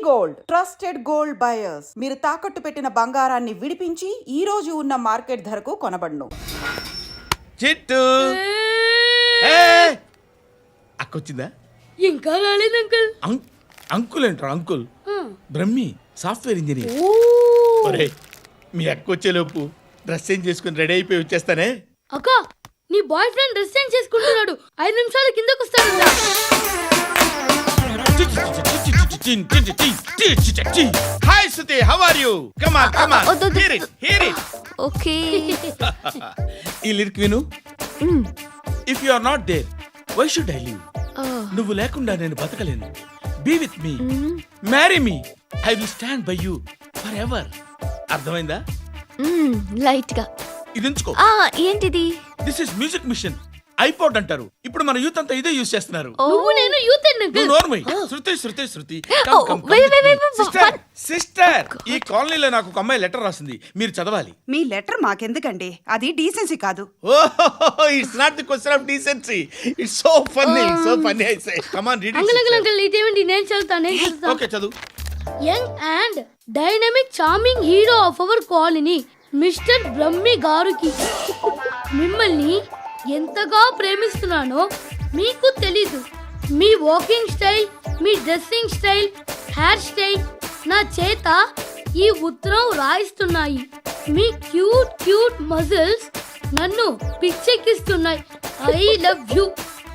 Gold trusted gold buyers. మీరు తాకట్టు పెట్టిన బంగారాన్ని విడిపించి ఈ రోజు ఉన్న మార్కెట్ ధరకు కొనబడును. చిట్టు అక్కొచ్చిందా? ఇంకా రాలేదు అంకుల్. అంకుల్ ఏంట్రా అంకుల్? Brahmi software engineer. ఒరే మీ అక్కొచ్చేలోపు డ్రెస్ చేంజ్ చేసుకుని రెడీ అయిపోయి వచ్చేస్తానే. అక్క నీ బాయ్ ఫ్రెండ్ డ్రెస్ చేంజ్ చేసుకుంటున్నాడు, 5 నిమిషాలు కిందకు వస్తాడు. Hi Suthi, how are you? Come on come on, hear it. Okay. ఈ లిరిక్ విను. If you are not there why should I live? నువ్వు లేకుండా నేను బతకలేను. Be with me, marry me, I will stand by you forever. అర్థమైందా? Light గా. ఇది ఉంచుకో. ఏంటిది? This is music machine, iPod అంటారు. ఇప్పుడు మన యూత్ అంతా ఇదే యూస్ చేస్తున్నారు. నువ్వు నేను యూత్ అంకుల్. నోర్మై. శృతి శృతి శృతి. సిస్టర్, ఈ కాలనీలో నాకు ఒక అమ్మాయి లెటర్ రాసింది, మీరు చదవాలి. మీ లెటర్ మాకెందుకండి, అది డీసెన్సీ కాదు. Oh, it's not the question of decency, it's so funny I say. Come on read it. Uncle ఇదేంటి? నేను చదువుతాను. ఓకే చదువు. Young and dynamic charming hero of our colony mister Brahmi గారికి మిమ్మల్ని ఎంతగా ప్రేమిస్తున్నానో మీకు తెలీదు. మీ వాకింగ్ స్టైల్, మీ డ్రెస్సింగ్ స్టైల్, హెయిర్ స్టైల్ నా చేత ఈ ఉత్తరం రాయిస్తున్నాయి. మీ క్యూట్ క్యూట్ మజిల్స్ నన్ను పిచ్చెక్కిస్తున్నాయి. I love you.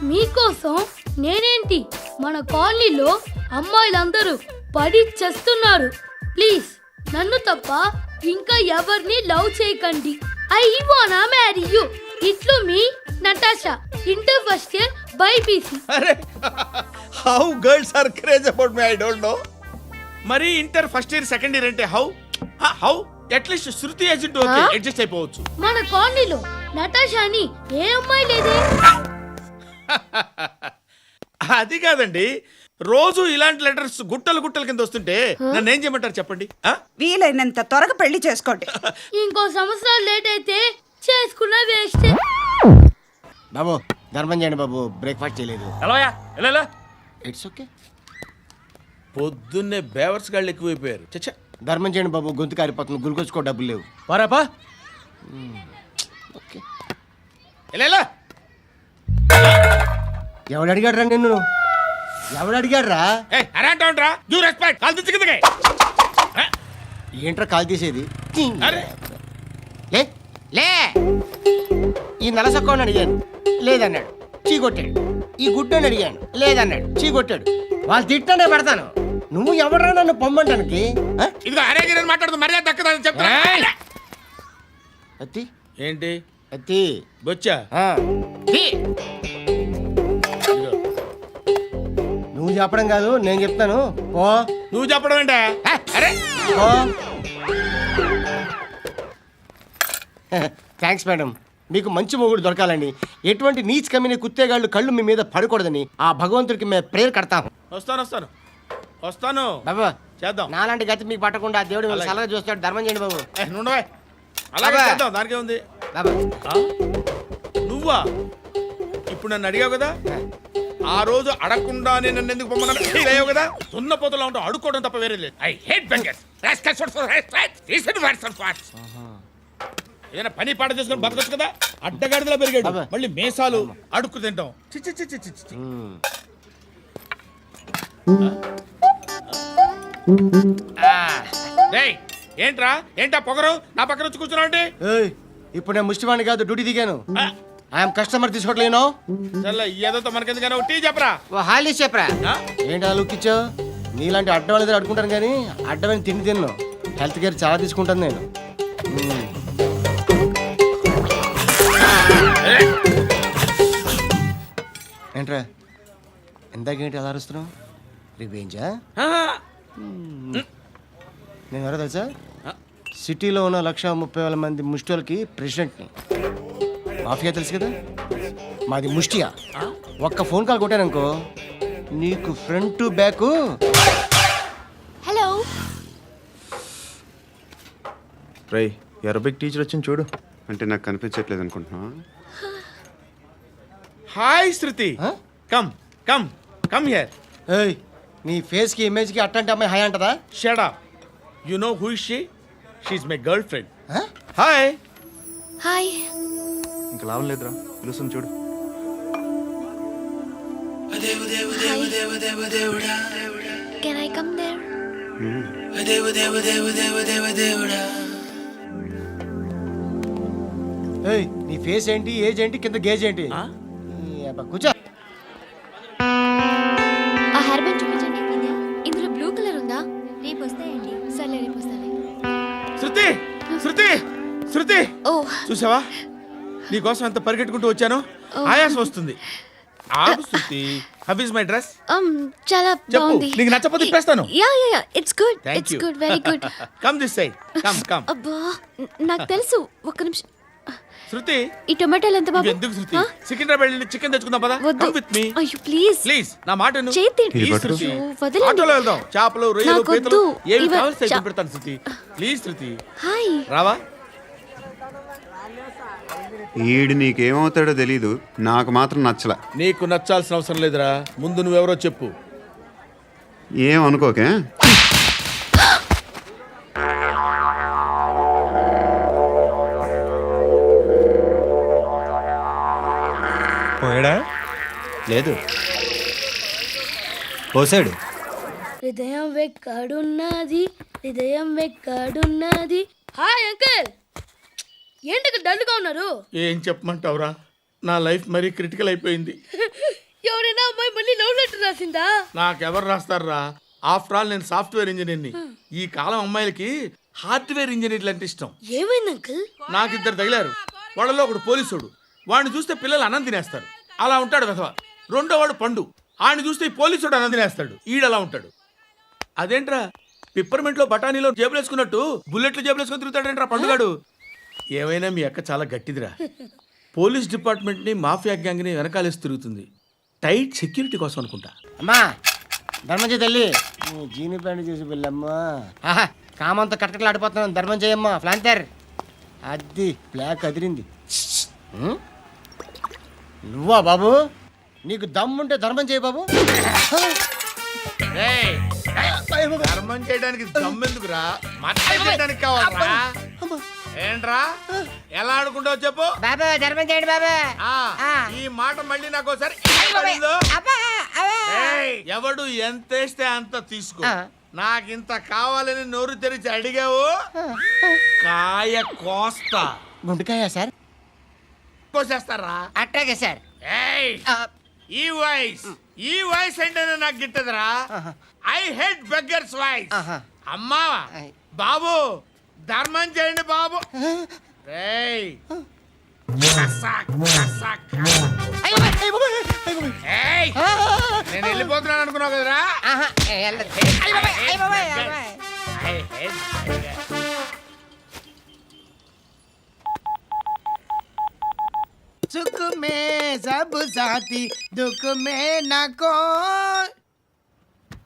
మీకోసం నేనేంటి, మన కాలనీలో అమ్మాయిలందరూ పడి చేస్తున్నారు. ప్లీజ్ నన్ను తప్ప ఇంకా ఎవరిని లవ్ చేయకండి. ఐ వానా మ్యారీ యూ. ఇట్లు మీ Natasha, inter first year BiPC. అరే, how girls are craze about me I don't know. మరి inter first year second year అంటే how at least Shruti agent okay adjust అయిపోవచ్చు. మన కాలనీలో నటాషా అని ఏ అమ్మాయి లేదే. అది కాదండి, రోజు ఇలాంటి లెటర్స్ గుట్టలు గుట్టల కింద వస్తుంటే నన్ను ఏం చేయమంటారు చెప్పండి? వీలైనంత త్వరగా పెళ్లి చేసుకోండి. ఇంకో సంవత్సరాలు లేట్ అయితే చేసుకున్న వేస్ట్. బాబు ధర్మం చేయండి బాబు, బ్రేక్ఫాస్ట్ చేయలేదు. ఎలా ఇట్స్ ఓకే. పొద్దున్నే బేవర్స్ గాళ్ళు ఎక్కువైపోయారు. చచ్చా, ధర్మం చేయండి బాబు, గొంతు కారిపోతుంది, గురికొచ్చుకో డబ్బులు లేవు. పారాపా. ఓకే. ఎలా ఎవడు అడిగాడు రా నిన్ను? ఎవడు అడిగాడు రా? అరేంటా డ్యూ రెస్పెక్ట్. కాల్ తెచ్చి కిందకి. ఏంట్రా కాల్ తీసేది? అరే లే లే. ఈ నలసక్కని అడిగాను, లేదన్నాడు, చీ కొట్టాడు. ఈ గుడ్డని అడిగాను, లేదన్నాడు, చీ కొట్టాడు. వాళ్ళు తిట్టానే పెడతాను. నువ్వు ఎవడరా నన్ను పొమ్మంటానికి? ఇదిగో అరే గిరని మాట్లాడుతూ మర్యాద దక్కదని చెప్తా. అత్తి ఏంటి అత్తి బొచ్చా? నువ్వు చెప్పడం కాదు, నేను చెప్తాను. ఓ నువ్వు చెప్పడం ఏంటే? అరే ఓ థ్యాంక్స్ మేడం. మీకు మంచి మొగుడు దొరకాలని, ఎటువంటి నీచ్ కమ్మిన కుత్తేగాళ్ళు కళ్ళు మీ మీద పడకూడదని ఆ భగవంతుడికి మేము ప్రేయర్ కడతాము. వస్తాను బాబా చేద్దాం. నాలాంటి గతి మీకు పట్టకుండా దేవుడు మిమ్మల్ని సలహా చూస్తాడు. ధర్మం చేయండి బాబు. నుండవే అలాగే చేద్దాం, దానికే ఉంది. బాబా నువ్వా ఇప్పుడు నన్ను అడిగావు కదా, ఆ రోజు అడగకుండా నేను నన్ను ఎందుకు పొమ్మన్నా ఫీల్ అయ్యావు కదా. సున్న పోతలో ఉంటావు, అడుక్కోవడం తప్ప వేరే లేదు. I hate bangers. ఏదైనా పని పాట చేసుకుని బతకొచ్చు కదా. అడ్డగాడిదలా పెరిగాడు, మళ్ళీ మేసాలు అడుక్కు తింటాం. ఏంటా పొగరు నా పక్కన వచ్చి కూర్చున్నావు అంటే? ఇప్పుడు నేను ముష్టివాణి కాదు, డ్యూటీ దిగాను. ఐఎమ్ కస్టమర్ తీసుకోవట్లేను. ఏదో మనకెందుకైనా టీ చెప్పరా, హాలీస్ చెప్పరా. ఏంటి లుక్ ఇచ్చావు? నీలాంటి అడ్డం వాళ్ళ దగ్గర అడుకుంటాను కానీ అడ్డమైన తిండి తిన్ను. హెల్త్ కేర్ చాలా తీసుకుంటాను నేను. ఏంట్రా ఎందాకేంటి అలా అరుస్తున్నావు? రివేంజా? నేను ఎవరో తెలుసా? సిటీలో ఉన్న 130,000 మంది ముష్టిలకి ప్రెసిడెంట్ని. మాఫియా తెలుసు కదా, మాది ముష్టియా. ఒక్క ఫోన్ కాల్ కొట్టాననుకో నీకు front to back. Hello Rai, Arabic teacher వచ్చింది చూడు. అంటే నాకు కనిపించట్లేదు అనుకుంటున్నా. Hi Shruti, come come come here. ఏయ్ నీ ఫేస్ కి ఇమేజ్ కి అట్టంటే అమ్మాయి హాయ్ అంటదా? Shut up. You know who is she? She is my girlfriend. Huh? Hi. Hi. ఇంకా లాభం లేదురా, పిలుస్తుంది చూడు. Can I come there? ఏయ్, నీ ఫేస్ ఏంటి, ఏజ్ ఏంటి, కింద గేజ్ ఏంటి? ఆ? ఈ అబ్బా, కూర్చో. ఆ హెయిర్ బ్యాండ్ చూపించండి. ఇందులో బ్లూ కలర్ ఉందా? రేపు వస్తాయండి. సర్లే, రేపు వస్తాలే. శృతి, శృతి, శృతి. ఓ, చూసావా నీకోసం ఎంత పరిగెట్టుకుంటూ వచ్చాను. ఆయాసం వస్తుంది. ఆగు Shruti. How is my dress? చాలా చెప్పు. బాగుంది. నీకు నచ్చకపోతే తిప్పేస్తాను. Yeah yeah yeah, it's good. Thank it's you. Good, very good. Come this side. Come come. అబ్బా, నాకు తెలుసు. ఒక్క నిమిషం. శృతి, ఈ టొమాటోలు ఎంత బాబు? ఎందుకు శృతి? ఆ? సికింద్రాబాద్ వెళ్ళి చికెన్ తెచ్చుకుందాం పదా. వద్దు. కమ్ విత్ మీ అయ్యో, ప్లీజ్. ప్లీజ్. నా మాట విను. చేతి Please, పట్టు. శృతి. అయ్యో, వదలండి. ఆటోలో వెళ్దాం. చేపలు, రొయ్యలు, నాకు పీతలు వద్దు. ఏమి ఇవ- కావాలి చా- పెడతాను శృతి. Please Shruti. హాయ్. రావా? ఈడు నీకేమవుతాడో తెలీదు, నాకు మాత్రం నచ్చలా. నీకు నచ్చాల్సిన అవసరం లేదురా. ముందు నువ్వెవరో చెప్పు. ఏం అనుకోకే. పోయాడా? లేదు, పోసాడు. హృదయం వెక్కడున్నది, హృదయం వెక్కడున్నది. హాయ్ అంకుల్, ఏంటి డల్గా ఉన్నారు? ఏం చెప్పమంటావురా, నా లైఫ్ మరీ క్రిటికల్ అయిపోయింది. ఎవరైనా అమ్మాయి మళ్ళీ లవ్ లెటర్ రాసిందా? నాకెవరు రాస్తారా? ఆఫ్టర్ ఆల్ నేను సాఫ్ట్వేర్ ఇంజనీర్ని. ఈ కాలం అమ్మాయిలకి హార్డ్వేర్ ఇంజనీర్లు అంటే ఇష్టం. ఏమైంది అంకుల్? నాకు ఇద్దరు తగిలారు. వాళ్ళలో ఒకడు పోలీసుడు. వాడిని చూస్తే పిల్లలు అన్నం తినేస్తారు. అలా ఉంటాడు వెధవ. రెండో వాడు పండు. ఆడిని చూస్తే ఈ పోలీసుడు అన్నం తినేస్తాడు. ఈడలా ఉంటాడు. అదేంట్రా, పిప్పర్మెంట్ లో బఠానీలో జేబులు వేసుకున్నట్టు బుల్లెట్లు జేబులు వేసుకుని తిరుగుతాడేంట్రా పండుగాడు. ఏమైనా మీ అక్క చాలా గట్టిదిరా. పోలీస్ డిపార్ట్మెంట్ ని మాఫియా గ్యాంగ్ ని వెనకాలేసి తిరుగుతుంది. టైట్ సెక్యూరిటీ కోసం అనుకుంటా. అమ్మా, ధర్మం తల్లి, నీ జీని ప్యాంట్ చూసి వెళ్ళమ్మా. ఆహా, కామంతో కట్టకట్లు ఆడిపోతున్నాను. ధర్మం చేయమ్మా. ఫ్లాంతర్ అది బ్లాక్ అదిరింది. హ్మ్? నువ్వా బాబు? నీకు దమ్ముంటే ధర్మం చేయ బాబు. ఏయ్, ధర్మం చేయడానికి దమ్మెందుకురా? మాట్లాడడానికి కావాలరా? ఏంట్రా, ఎలా ఆడుకుంటావు చెప్పు. బాబా ధర్మం చేయండి బాబా. ఆ, ఈ మాట మళ్ళీ నాకు ఒకసారి పడిందో? ఏయ్, ఎవడు ఎంత వేస్తే అంత తీసుకో. నాకింత కావాలని నోరు తెరిచి అడిగావు, కాయ కోస్తా. గుండెకాయ సార్? కోసేస్తారా? అట్టాగే సార్. ఏయ్, ఈ వాయిస్ అంటేనే నాకు గిట్టదురా. I hate beggars voice. అమ్మా, బాబు ధర్మం చేయండి బాబు. ఏయ్, కసక్, కసక్. ఏయ్, నేను వెళ్ళిపోతున్నాను అనుకున్నావు కదరా. I hate beggars. सुख में सब साथी दुख में नाको.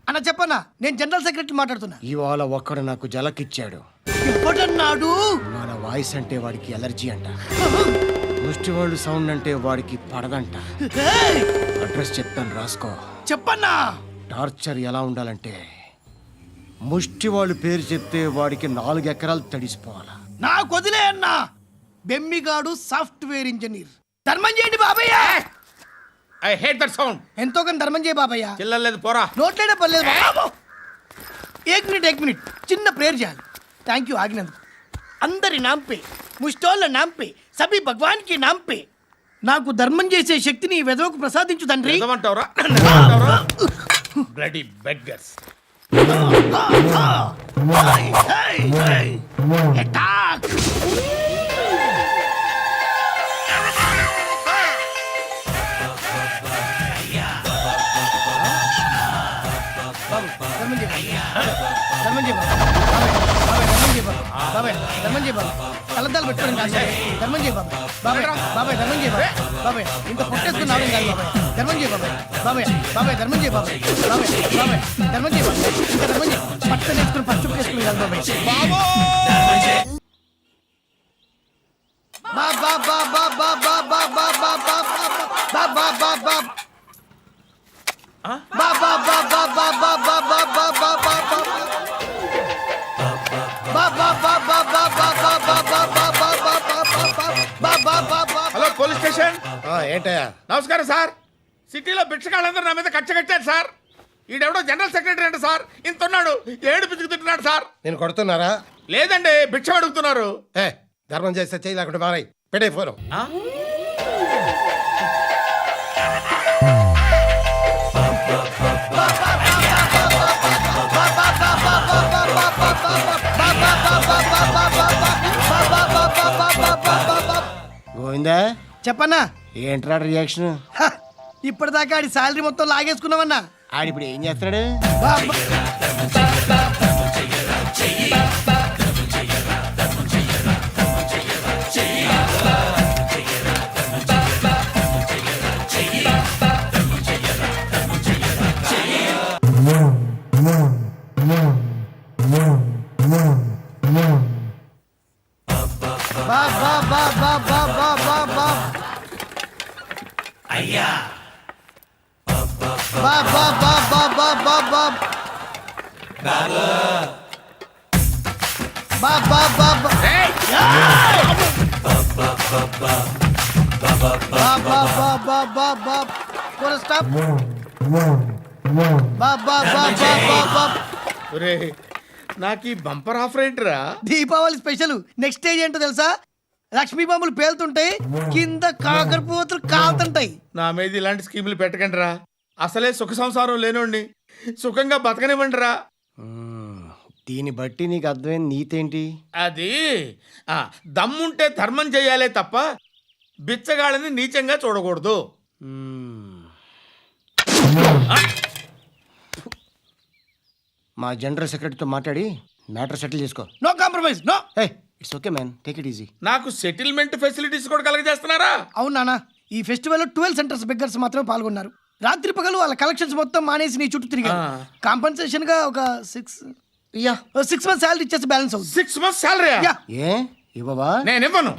అన్న చెప్పన్నా, నేను జనరల్ సెక్రటరీ మాట్లాడుతున్నా. ఇవాళ ఒక్కడు నాకు జలకిచ్చాడు. ఎప్పుడన్నాడు? మన వాయిస్ అంటే వాడికి ఎలర్జీ అంట. ముష్టి వాళ్ళు సౌండ్ అంటే వాడికి పడదంట. ఏయ్, అడ్రస్ చెప్తాను, రాసుకో. చెప్పన్నా. టార్చర్ ఎలా ఉండాలంటే, ముష్టి వాళ్ళు పేరు చెప్తే వాడికి 4 ఎకరాలు తడిసిపోవాలా. నాకు వదిలే అన్నా. బెమ్మిగాడు సాఫ్ట్వేర్ ఇంజనీర్. ధర్మం చేయండి బాబయ్య. I hate that sound. ఎంతో కానీ ధర్మం చేయ బాబయ్య. చిల్లలేదు పోరా. నోట్లేనే పర్లేదు బాబు. ఏక్ మినిట్ చిన్న ప్రేయర్ చేయాలి. థ్యాంక్ యూ ఆగినందుకు. అందరి నాంపే, ముష్టోళ్ళ నాంపే, సభీ భగవాన్ కి నాంపే నాకు ధర్మం చేసే శక్తిని ఈ వెధవకు ప్రసాదించు తండ్రి. ఏమంటావురా? Bloody beggars. Attack! కలద్దాలు పెట్టుకోండి కాదు. ధర్మం చేయ బాబాయ్. బాబాయ్ బాబాయ్ ధర్మం చేయ బాబాయ్. బాబాయ్ ఇంత పొట్టేసుకుని రావడం కాదు బాబాయ్. ధర్మం చేయ బాబాయ్. బాబాయ్ బాబాయ్ ధర్మం చేయ బాబాయ్. బాబాయ్ బాబాయ్ ధర్మం చేయ బాబాయ్. ఇంకా ధర్మం చేయ. పట్టు నేర్చుకుని పచ్చుపు చేసుకుని కాదు బాబాయ్. బాబా బాబా బాబా బాబా బాబా బాబా బాబా బాబా బాబా బాబా బాబా బాబా ఏంటయ్యా నమస్కారం సార్. సిటీలో భిక్షగాళ్ళందరూ నా మీద కచ్చ కట్టారు సార్. ఈడెవడో జనరల్ సెక్రటరీ అంట సార్. ఇంత ఉన్నాడు, ఏడు పిచ్చుకు తింటున్నాడు సార్. నేను కొడుతున్నారా? లేదండి, భిక్ష అడుగుతున్నారు. ఏ ధర్మం చేస్తే చేయి లేకుండా మారాయి. పెట్టే ఫోను. ఆ? గోవిందా చెప్పన్నా. ఏంట్రా రియాక్షన్? హ, ఇప్పటిదాకా ఆడి శాలరీ మొత్తం లాగేసుకున్నావన్నా. ఆడిప్పుడు ఏం చేస్తున్నాడు? బా బా బా బా బా బా బా బా బా బా బా బా బా బా బా బా బా బా బా ఏయ్! బా బా బా బా బా బా ఫుల్ స్టాప్ బా బా బా బా బా బా. ఒరేయ్, నాకు ఈ బంపర్ ఆఫర్ ఏంటిరా? దీపావళి స్పెషల్ నెక్స్ట్ స్టేజ్ ఏంటో తెలుసా? లక్ష్మీ బాంబులు పేలుతుంటాయి, కింద కాకరపోతులు కాలుతుంటాయి. నా మీద ఇలాంటి స్కీములు పెట్టకండి రా. అసలే సుఖ సంసారం లేనోడిని సుఖంగా బతకనివ్వండి రా. దీన్ని బట్టి నీకు అర్థమైన నీతేంటి? అది దమ్ముంటే ధర్మం చేయాలే తప్ప బిచ్చగాళ్ళని నీచంగా చూడకూడదు. మా జనరల్ సెక్రటరీతో మాట్లాడి మ్యాటర్ సెటిల్ చేసుకో. No compromise, no. Hey it's okay man, take it easy. నాకు సెటిల్మెంట్ ఫెసిలిటీస్ కూడా కలగజేస్తున్నారా? అవును నాన్న, ఈ ఫెస్టివల్ 12 సెంటర్స్ బెగ్గర్స్ మాత్రమే పాల్గొన్నారు. రాత్రి పగలు వాళ్ళ కలెక్షన్స్ మొత్తం మానేసి నీ చుట్టూ తిరిగారు. కాంపన్సేషన్ గా ఒక 6 మంత్స్ శాలరీ ఇచ్చేసి బ్యాలెన్స్ అవుతుంది. 6 months శాలరీ యా. ఏ ఇవ్వవా? నేను ఇవ్వను.